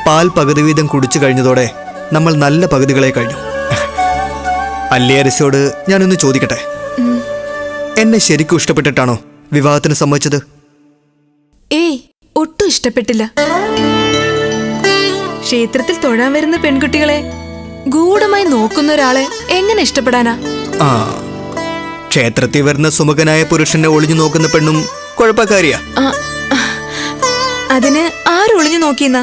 പാൽ പകുതി വീതം കുടിച്ചു കഴിഞ്ഞതോടെ നമ്മൾ നല്ല പകുതികളെ കഴിഞ്ഞു. അല്ലിയരസിയോട് ഞാനൊന്ന് ചോദിക്കട്ടെ, എന്നെ ശരിക്കും ഇഷ്ടപ്പെട്ടിട്ടാണോ വിവാഹത്തിന് സമ്മതിച്ചത്? ഏയ്, ഒട്ടും ഇഷ്ടപ്പെട്ടില്ല. ക്ഷേത്രത്തിൽ തൊഴാൻ വരുന്ന പെൺകുട്ടികളെ ഗൂഢമായി നോക്കുന്ന ഒരാളെ എങ്ങനെ ഇഷ്ടപ്പെടാനാ? ആ, ക്ഷേത്രത്തിൽ വരുന്ന സുമുഖനായ പുരുഷനെ ഒളിഞ്ഞു നോക്കുന്ന പെണ്ണും കുഴപ്പക്കാരിയാ. അതിന് ആരൊളിഞ്ഞു നോക്കിയെന്നാ?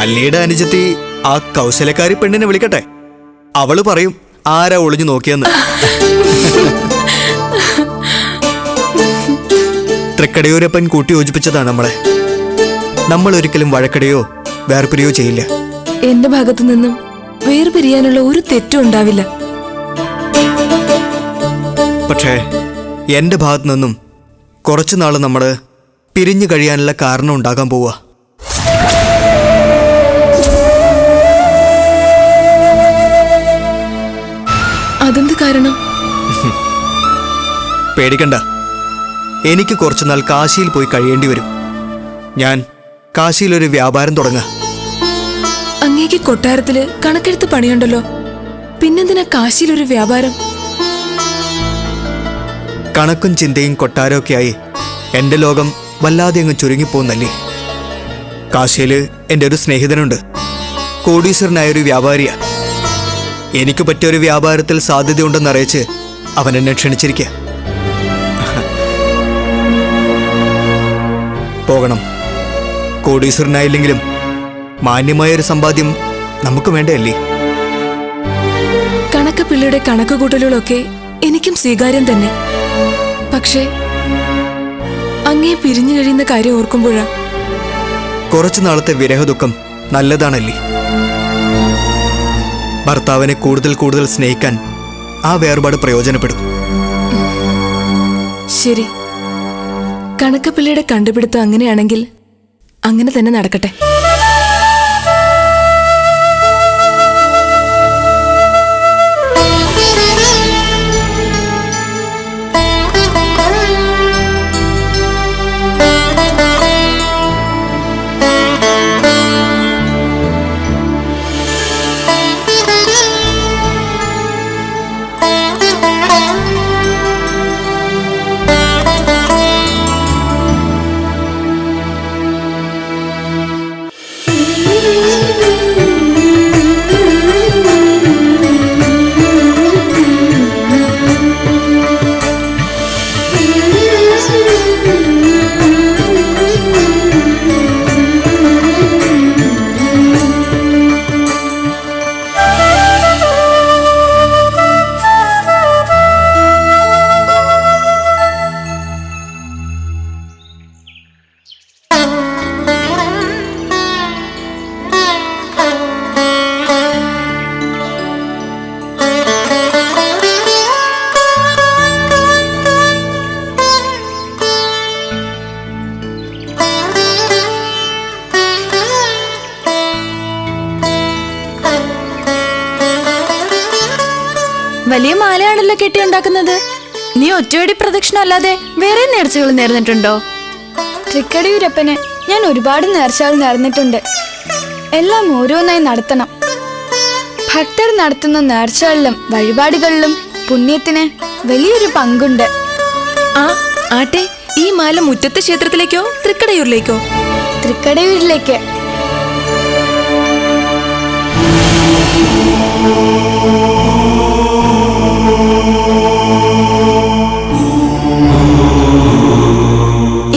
അല്ലിയുടെ അനുജത്തി ആ കൗശലക്കാരി പെണ്ണിനെ വിളിക്കട്ടെ, അവള് പറയും ആരാ ഒളിഞ്ഞു നോക്കിയെന്ന്. തൃക്കടയൂരപ്പൻ കൂട്ടി യോജിപ്പിച്ചതാണ് നമ്മളെ. നമ്മൾ ഒരിക്കലും വഴക്കടയോ വേർപിരിയോ ചെയ്യില്ല. എന്റെ ഭാഗത്തു നിന്നും വേർപിരിയാനുള്ള ഒരു തെറ്റും ഉണ്ടാവില്ല. പക്ഷേ എന്റെ ഭാഗത്തു നിന്നും കുറച്ചുനാള് നമ്മള് പിരിഞ്ഞു കഴിയാനുള്ള കാരണം ഉണ്ടാകാൻ പോവുക. അതെന്ത് കാരണം? പേടിക്കണ്ട, എനിക്ക് കുറച്ചുനാൾ കാശിയിൽ പോയി കഴിയേണ്ടി വരും. ഞാൻ കാശിയിലൊരു വ്യാപാരം തുടങ്ങാം. അങ്ങേക്ക് കൊട്ടാരത്തില് കണക്കെടുത്ത് പണിയുണ്ടല്ലോ, പിന്നെന്തിനാ കാശിയിലൊരു വ്യാപാരം? കണക്കും ചിന്തയും കൊട്ടാരമൊക്കെയായി എന്റെ ലോകം വല്ലാതെ അങ്ങ് ചുരുങ്ങിപ്പോന്നല്ലേ. കാശിയില് എൻ്റെ ഒരു സ്നേഹിതനുണ്ട്, കോടീശ്വരനായൊരു വ്യാപാരിയാ. എനിക്ക് പറ്റിയൊരു വ്യാപാരത്തിൽ സാധ്യതയുണ്ടെന്നറിയിച്ച് അവൻ എന്നെ ക്ഷണിച്ചിരിക്കുക. പോകണം. കോടീശ്വരനായില്ലെങ്കിലും മാന്യമായൊരു സമ്പാദ്യം നമുക്ക് വേണ്ടയല്ലേ? കണക്കപ്പിള്ളയുടെ കണക്കുകൂട്ടലുകളൊക്കെ എനിക്കും സ്വീകാര്യം തന്നെ. പക്ഷേ അങ്ങേ പിരിഞ്ഞു കഴിയുന്ന കാര്യം ഓർക്കുമ്പോഴാ. കുറച്ചു നാളത്തെ വിരഹദുഃഖം നല്ലതാണല്ലേ? ഭർത്താവിനെ കൂടുതൽ കൂടുതൽ സ്നേഹിക്കാൻ ആ വേർപാട് പ്രയോജനപ്പെടും. ശരി, കണക്കപ്പിള്ളയുടെ കണ്ടുപിടുത്തം അങ്ങനെയാണെങ്കിൽ അങ്ങനെ തന്നെ നടക്കട്ടെ. വലിയ മാലയാണല്ലോ കെട്ടിയുണ്ടാക്കുന്നത്. നീ ഒറ്റയടി പ്രദക്ഷിണം അല്ലാതെ വേറെ നേർച്ചകൾ നേർന്നിട്ടുണ്ടോ? തൃക്കടയൂരപ്പന് ഞാൻ ഒരുപാട് നേർച്ചകൾ നേർന്നിട്ടുണ്ട്. എല്ലാം ഓരോന്നായി നടത്തണം. ഭക്തർ നടത്തുന്ന നേർച്ചകളിലും വഴിപാടുകളിലും പുണ്യത്തിന് വലിയൊരു പങ്കുണ്ട്. ആട്ടെ, ഈ മാല മുറ്റത്തെ ക്ഷേത്രത്തിലേക്കോ തൃക്കടയൂരിലേക്കോ? തൃക്കടയൂരിലേക്ക്.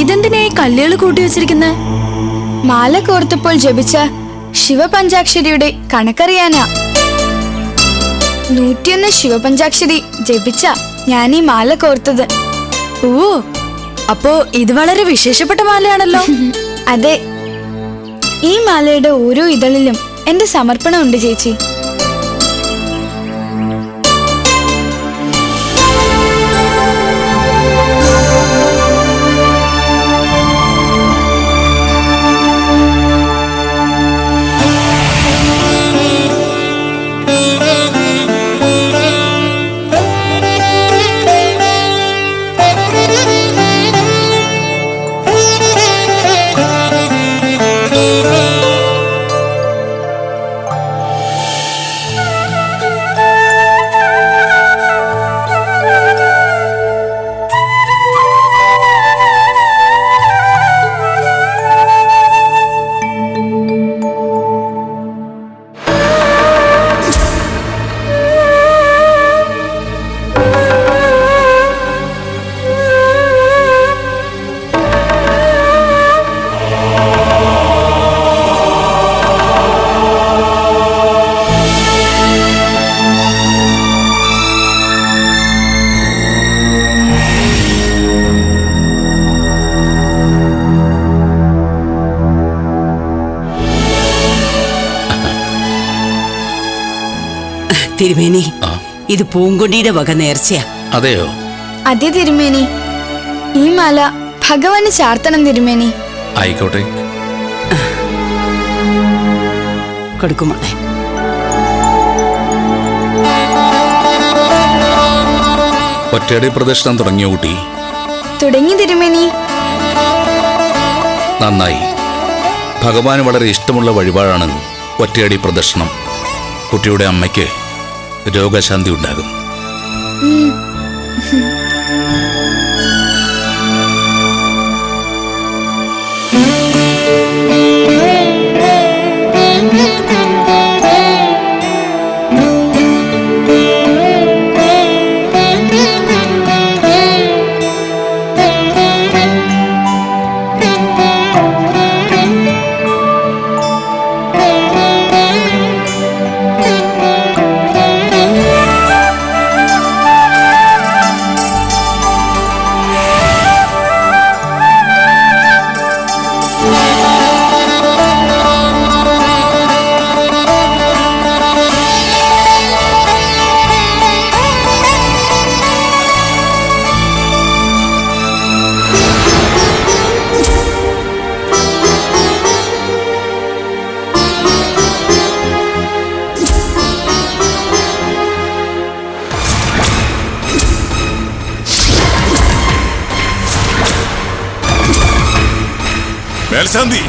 ഇതെന്തിനായി കല്ലുകൾ കൂട്ടി വെച്ചിരിക്കുന്ന? മാല കോർത്തപ്പോൾ ജപിച്ച ശിവപഞ്ചാക്ഷരിയുടെ കണക്കറിയാനാ. 101 ശിവപഞ്ചാക്ഷരി ജപിച്ച ഞാൻ ഈ മാല കോർത്തത്. ഓ, അപ്പോ ഇത് വളരെ വിശേഷപ്പെട്ട മാലയാണല്ലോ. അതെ, ഈ മാലയുടെ ഓരോ ഇതളിലും എന്റെ സമർപ്പണം ഉണ്ട് ചേച്ചി. തിരുമേനി, ആ. ഇത് പൂങ്കൊടിയുടെ വക നേർച്ചയാ. അതെയോ? അതെ തിരുമേനി, ഈ മാല ഭഗവാന് ചാർത്തണം തിരുമേനി. ആയിക്കോട്ടെ. കൊടുക്കുമോളെ. ഒറ്റയടി പ്രദക്ഷിണം തുടങ്ങിയ കുട്ടി? തുടങ്ങി തിരുമേനി. നന്നായി. ഭഗവാന് വളരെ ഇഷ്ടമുള്ള വഴിപാടാണ് ഒറ്റയടി പ്രദക്ഷിണം. കുട്ടിയുടെ അമ്മയ്ക്ക് രോഗശാന്തി ഉണ്ടാകും. മേൽശാന്തി,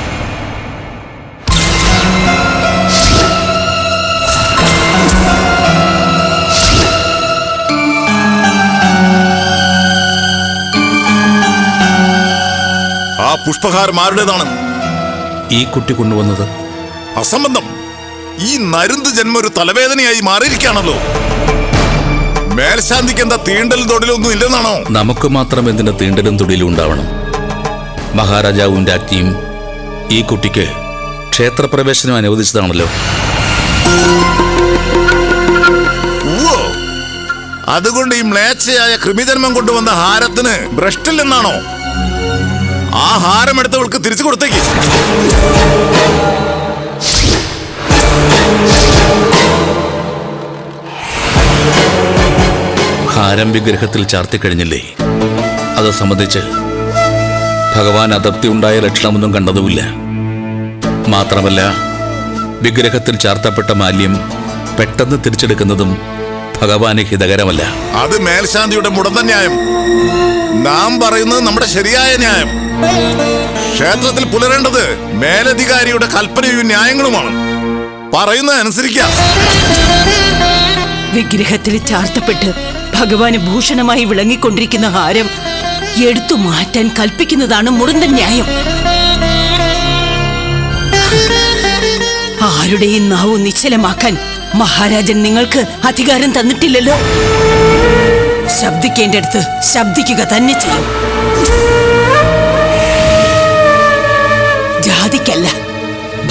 ആ പുഷ്പഹാരം ആരുടേതാണ്? ഈ കുട്ടി കൊണ്ടുവന്നത്. അസംബന്ധം. ഈ നരുന്ത് ജന്മം ഒരു തലവേദനയായി മാറിയിരിക്കുകയാണല്ലോ. മേൽശാന്തിക്ക് എന്താ തീണ്ടലും തൊടിലൊന്നും ഇല്ലെന്നാണോ? നമുക്ക് മാത്രം എന്തിന് തീണ്ടലും തൊടിലും ഉണ്ടാവണം? മഹാരാജാവും രാജ്ഞിയും ഈ കുട്ടിക്ക് ക്ഷേത്രപ്രവേശനം അനുവദിച്ചതാണല്ലോ. അതുകൊണ്ട് ഈ മ്ലേച്ഛയായ കൃമിജന്മം കൊണ്ടുവന്ന ഹാരത്തിന് ഭ്രഷ്ടില്ലെന്നാണോ? ആ ഹാരം എടുത്തവൾക്ക് തിരിച്ചു കൊടുത്തേക്ക്. ഹാരം വിഗ്രഹത്തിൽ ചാർത്തിക്കഴിഞ്ഞില്ലേ? അത് സംബന്ധിച്ച് ഭഗവാൻ അതൃപ്തി ഉണ്ടായ ലക്ഷണമൊന്നും കണ്ടതുമില്ല. മാത്രമല്ല, വിഗ്രഹത്തിൽ ചാർത്തപ്പെട്ട മാല്യം പെട്ടെന്ന് തിരിച്ചെടുക്കുന്നതും ഭഗവാന് ഹിതകരമല്ല. അത് മേൽശാന്തിയുടെ മുടന്ത ന്യായം. നാം പറയുന്നത് നമ്മുടെ ശരിയായ ന്യായം. ക്ഷേത്രത്തിൽ പുലരേണ്ടത് മേലധികാരിയുടെ കൽപ്പനയും ന്യായങ്ങളുമാണ്. പറയുന്നത് അനുസരിക്കാം. വിഗ്രഹത്തിൽ ചാർത്തപ്പെട്ട് ഭഗവാന് ഭൂഷണമായി വിളങ്ങിക്കൊണ്ടിരിക്കുന്ന ഹാരം എടുത്തു മാറ്റാൻ കൽപ്പിക്കുന്നതാണ് മുടന്തൻ ന്യായം. ആരുടെയും നാവ് നിശ്ചലമാക്കാൻ മഹാരാജൻ നിങ്ങൾക്ക് അധികാരം തന്നിട്ടില്ലല്ലോ. ശബ്ദിക്കേണ്ടടുത്ത് ശബ്ദിക്കുക തന്നെ ചെയ്യും. ജാതിക്കല്ല,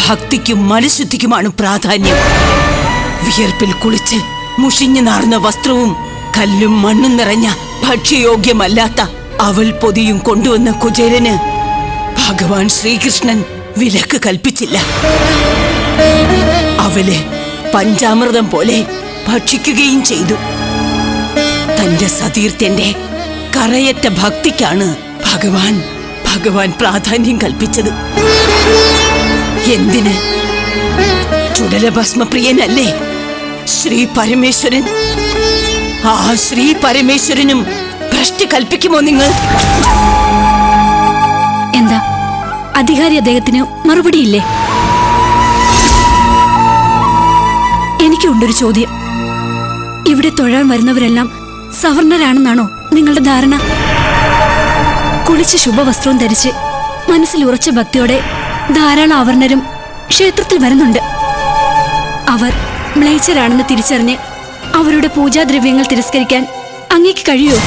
ഭക്തിക്കും മനഃശുദ്ധിക്കുമാണ് പ്രാധാന്യം. വിയർപ്പിൽ കുളിച്ച് മുഷിഞ്ഞു നാർന്ന വസ്ത്രവും കല്ലും മണ്ണും നിറഞ്ഞ ഭക്ഷ്യയോഗ്യമല്ലാത്ത അവൽ പൊതിയും കൊണ്ടുവന്ന കുചേരന് ഭഗവാൻ ശ്രീകൃഷ്ണൻ വിലക്ക് കൽപ്പിച്ചില്ല. അവല് പഞ്ചാമൃതം പോലെ ഭക്ഷിക്കുകയും ചെയ്തു. തന്റെ സതീർത്ഥ്യന്റെ കറയറ്റ ഭക്തിക്കാണ് ഭഗവാൻ പ്രാധാന്യം കൽപ്പിച്ചത്. എന്തിന്? ചുടലഭസ്മപ്രിയനല്ലേ ശ്രീ പരമേശ്വരൻ? ആ ശ്രീ പരമേശ്വരനും ഭ്രഷ്ടി കൽപ്പിക്കുമോ നിങ്ങൾ? എന്താ അധികാരി അദ്ദേഹത്തിന് മറുപടിയില്ലേ? എനിക്കുണ്ടൊരു ചോദ്യം. ഇവിടെ തൊഴാൻ വരുന്നവരെല്ലാം സവർണരാണെന്നാണോ നിങ്ങളുടെ ധാരണ? കുളിച്ച് ശുഭവസ്ത്രവും ധരിച്ച് മനസ്സിൽ ഉറച്ച ഭക്തിയോടെ ധാരാളം അവർണരും ക്ഷേത്രത്തിൽ വരുന്നുണ്ട്. അവർ മ്ലേച്ഛരാണെന്ന് തിരിച്ചറിഞ്ഞ് അവരുടെ പൂജാദ്രവ്യങ്ങൾ തിരസ്കരിക്കാൻ അങ്ങേക്ക് കഴിയുമോ?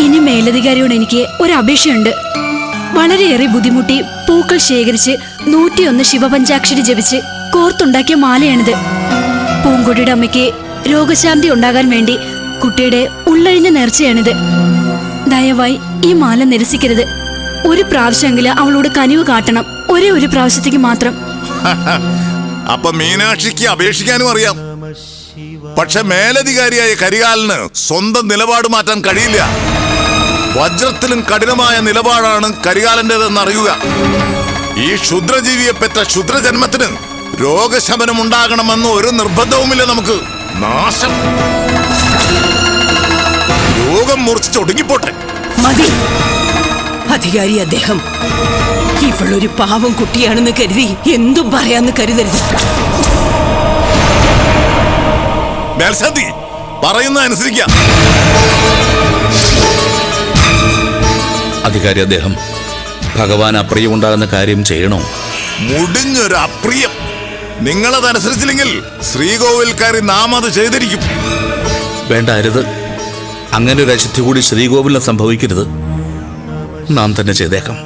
ഇനി മേലധികാരിയോട് എനിക്ക് ഒരു അപേക്ഷയുണ്ട്. വളരെയേറെ ബുദ്ധിമുട്ടി പൂക്കൾ ശേഖരിച്ച് 101 ശിവപഞ്ചാക്ഷരി ജപിച്ച് കോർത്തുണ്ടാക്കിയ മാലയാണിത്. പൂങ്കൊടിയുടെ അമ്മയ്ക്ക് രോഗശാന്തി ഉണ്ടാകാൻ വേണ്ടി കുട്ടിയുടെ ഉള്ളഴിഞ്ഞ നേർച്ചയാണിത്. ദയവായി ഈ മാല നിരസിക്കരുത്. ഒരു പ്രാവശ്യമെങ്കിലും അവളോട് കനിവ് കാട്ടണം. ഒരേ ഒരു പ്രാവശ്യത്തേക്ക് മാത്രം. അപ്പൊ മീനാക്ഷിക്ക് അപേക്ഷിക്കാനും അറിയാം. പക്ഷെ മേലധികാരിയായ കരികാലന് സ്വന്തം നിലപാട് മാറ്റാൻ കഴിയില്ല. വജ്രത്തിലും കഠിനമായ നിലപാടാണ് കരികാലന്റേതെന്ന് അറിയുക. ഈ ക്ഷുദ്രജീവിയെ പെറ്റ ക്ഷുദ്രജന്മത്തിന് രോഗശമനം ഉണ്ടാകണമെന്ന് ഒരു നിർബന്ധവുമില്ല നമുക്ക്. നാശം. രോഗം മുറിച്ചൊടുങ്ങിപ്പോട്ടെ. മതി. അധികാരി അദ്ദേഹം ഇവളൊരു പാവം കുട്ടിയാണെന്ന് കരുതി എന്തും പറയാന്ന് കരുതരുത്. മേൽശാന്തി പറയുന്ന അനുസരിക്കാം. അധികാരി അദ്ദേഹം ഭഗവാൻ അപ്രിയമുണ്ടാകുന്ന കാര്യം ചെയ്യണോ? മുടിഞ്ഞൊരു അപ്രിയം. നിങ്ങളതനുസരിച്ചില്ലെങ്കിൽ ശ്രീകോവിൽ കയറി നാം അത് ചെയ്തിരിക്കും. വേണ്ട, അരുത്. അങ്ങനെ ഒരു അശുദ്ധി കൂടി ശ്രീകോവിലിന് സംഭവിക്കരുത്. നാം തന്നെ ചെയ്തേക്കാം.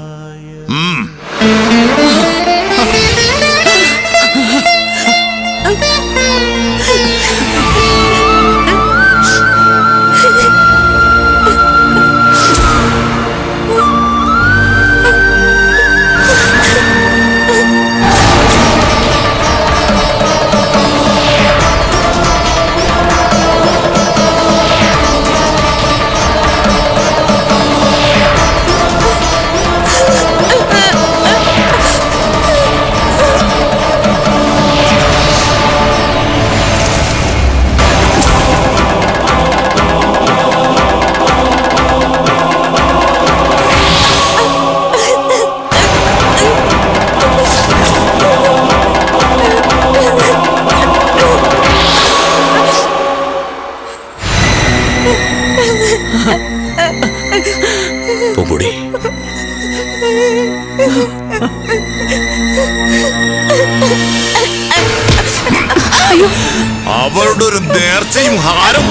പൂങ്കുടി, അവളുടെ ഒരു നേർച്ചയും ഹാരം.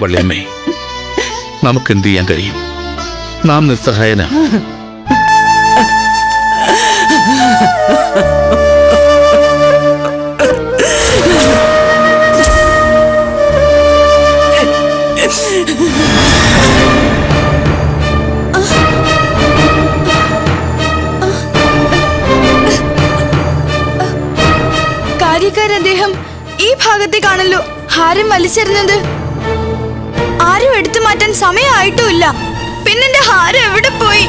വള്ളിയമ്മേ, നമുക്കെന്ത് ചെയ്യാൻ കഴിയും? നാം നിസ്സഹായന. കാര്യക്കാരൻ അദ്ദേഹം ഈ ഭാഗത്തേക്കാണല്ലോ ഹാരം വലിച്ചെറിഞ്ഞത്. ആരും എടുത്തു മാറ്റാൻ സമയമായിട്ടുമില്ല. പിന്നെന്റെ ഹാരം എവിടെ പോയി?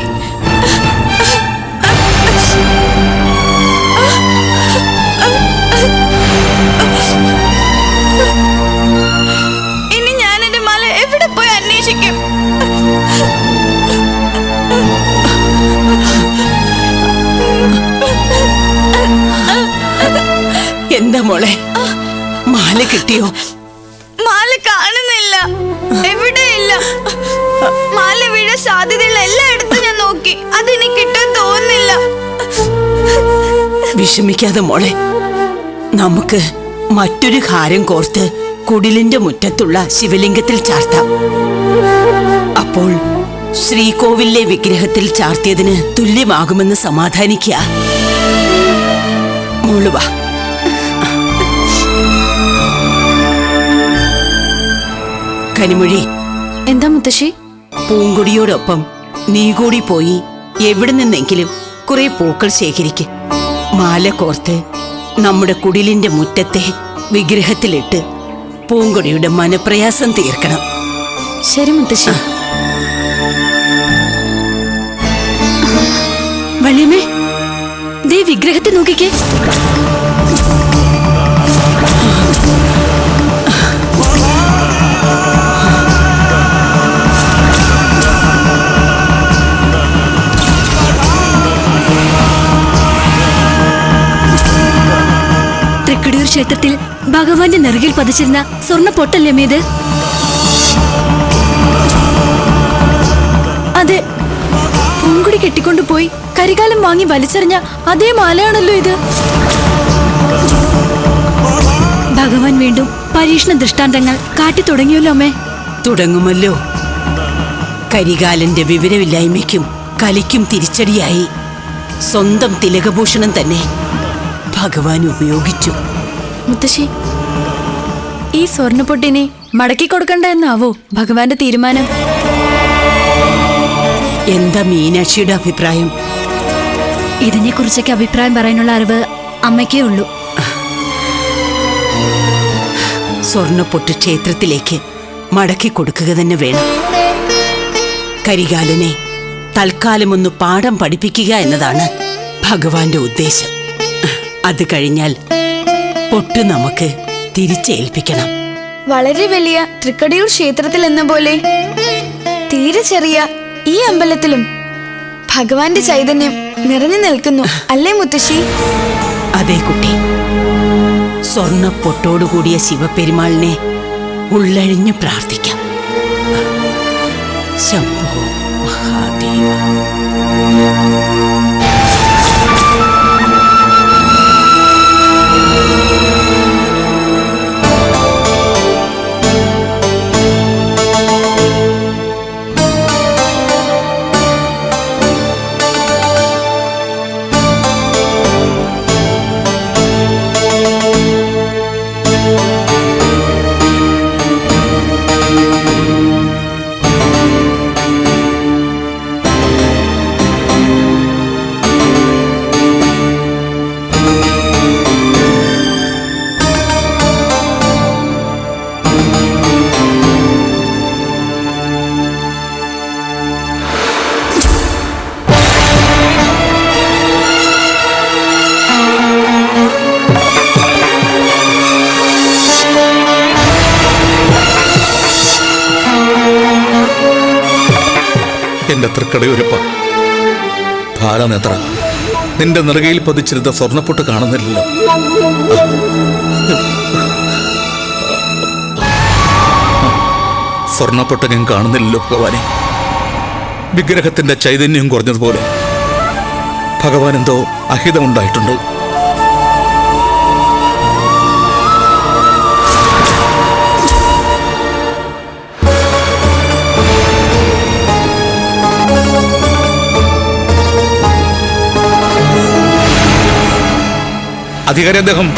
എന്താ മോളെ, മാല കിട്ടിയോ? മാല കാണുന്നില്ല, എവിടെയില്ല. മാല വീഴാൻ സാധ്യതയുള്ള എല്ലായിടത്തും ഞാൻ നോക്കി, അതെനിക്ക് കിട്ടാൻ തോന്നുന്നില്ല. വിഷമിക്കാതെ മോളെ, നമുക്ക് മറ്റൊരു ഹാരം കോർത്ത് കുടിലിന്റെ മുറ്റത്തുള്ള ശിവലിംഗത്തിൽ ചാർത്താം. അപ്പോൾ ശ്രീകോവിലെ വിഗ്രഹത്തിൽ ചാർത്തിയതിന് തുല്യമാകുമെന്ന് സമാധാനിക്കുക. മോള് വാ. കനിമൊഴി, എന്താ മുത്തശ്ശി? പൂങ്കൊടിയോടൊപ്പം നീ കൂടി പോയി എവിടെ നിന്നെങ്കിലും കുറെ പൂക്കൾ ശേഖരിക്ക്. മാല കോർത്ത് നമ്മുടെ കുടിലിന്റെ മുറ്റത്തെ വിഗ്രഹത്തിലിട്ട് പൂങ്കൊടിയുടെ മനപ്രയാസം തീർക്കണം. ശരി മുത്തശ്ശി. വള്ളിയമ്മേ, ദേ വിഗ്രഹത്തെ നോക്കിക്കേ. തൃക്കടിയൂർ ക്ഷേത്രത്തിൽ ഭഗവാന്റെ നെറുകിൽ പതിച്ചിരുന്ന സ്വർണ്ണ പൊട്ടല്ലേ മേത്? അതെ, പൂങ്കുടി കെട്ടിക്കൊണ്ടുപോയി കരികാലം വാങ്ങി വലിച്ചെറിഞ്ഞ അതേ മാലയാണല്ലോ ഇത്. ഭഗവാൻ വീണ്ടും പരീക്ഷണ ദൃഷ്ടാന്തങ്ങൾ കാട്ടി തുടങ്ങിയല്ലോ അമ്മേ. തുടങ്ങുമല്ലോ. കരികാലന്റെ വിവരമില്ലായ്മയ്ക്കും കലിക്കും തിരിച്ചടിയായി സ്വന്തം തിലകഭൂഷണം തന്നെ ഭഗവാൻ ഉപയോഗിച്ചു. മുത്തശ്ശി, ഈ സ്വർണ്ണപ്പൊട്ടിനെ മടക്കി കൊടുക്കണ്ട എന്നാവോ ഭഗവാന്റെ തീരുമാനം? എന്താ മീനാക്ഷിയുടെ അഭിപ്രായം? ഇതിനെക്കുറിച്ചൊക്കെ അഭിപ്രായം പറയാനുള്ള അറിവ് അമ്മയ്ക്കേ ഉള്ളൂ. സ്വർണ്ണപ്പൊട്ട് ക്ഷേത്രത്തിലേക്ക് മടക്കി കൊടുക്കുക തന്നെ വേണം. കരികാലനെ തൽക്കാലം ഒന്ന് പാഠം പഠിപ്പിക്കുക എന്നതാണ് ഭഗവാന്റെ ഉദ്ദേശം. അത് കഴിഞ്ഞാൽ പൊട്ട് നമുക്ക് തിരിച്ചേൽപ്പിക്കണം. വളരെ വലിയ തൃക്കടിയൂർ ക്ഷേത്രത്തിൽ എന്ന പോലെ തീരെ ചെറിയ ഈ അമ്പലത്തിലും ഭഗവാന്റെ ചൈതന്യം നിറഞ്ഞു നിൽക്കുന്നു, അല്ലേ മുത്തശ്ശി? അതേ കുട്ടി, സ്വർണ്ണപ്പൊട്ടോടുകൂടിയ ശിവപെരുമാളിനെ ഉള്ളഴിഞ്ഞു പ്രാർത്ഥിക്കാം. ശംഭോ മഹാദേവ. എന്റെ തൃക്കടയൂരപ്പ, ഭാരനേത്ര, നിന്റെ നെറുകയിൽ പതിച്ചിരുന്ന സ്വർണ്ണപ്പൊട്ട് കാണുന്നില്ലല്ലോ. സ്വർണ്ണപ്പൊട്ട് ഞാൻ കാണുന്നില്ലല്ലോ ഭഗവാനെ. വിഗ്രഹത്തിന്റെ ചൈതന്യം കുറഞ്ഞതുപോലെ ഭഗവാൻ എന്തോ അഹിതമുണ്ടായിട്ടുണ്ട്. അധികാരി അദ്ദേഹം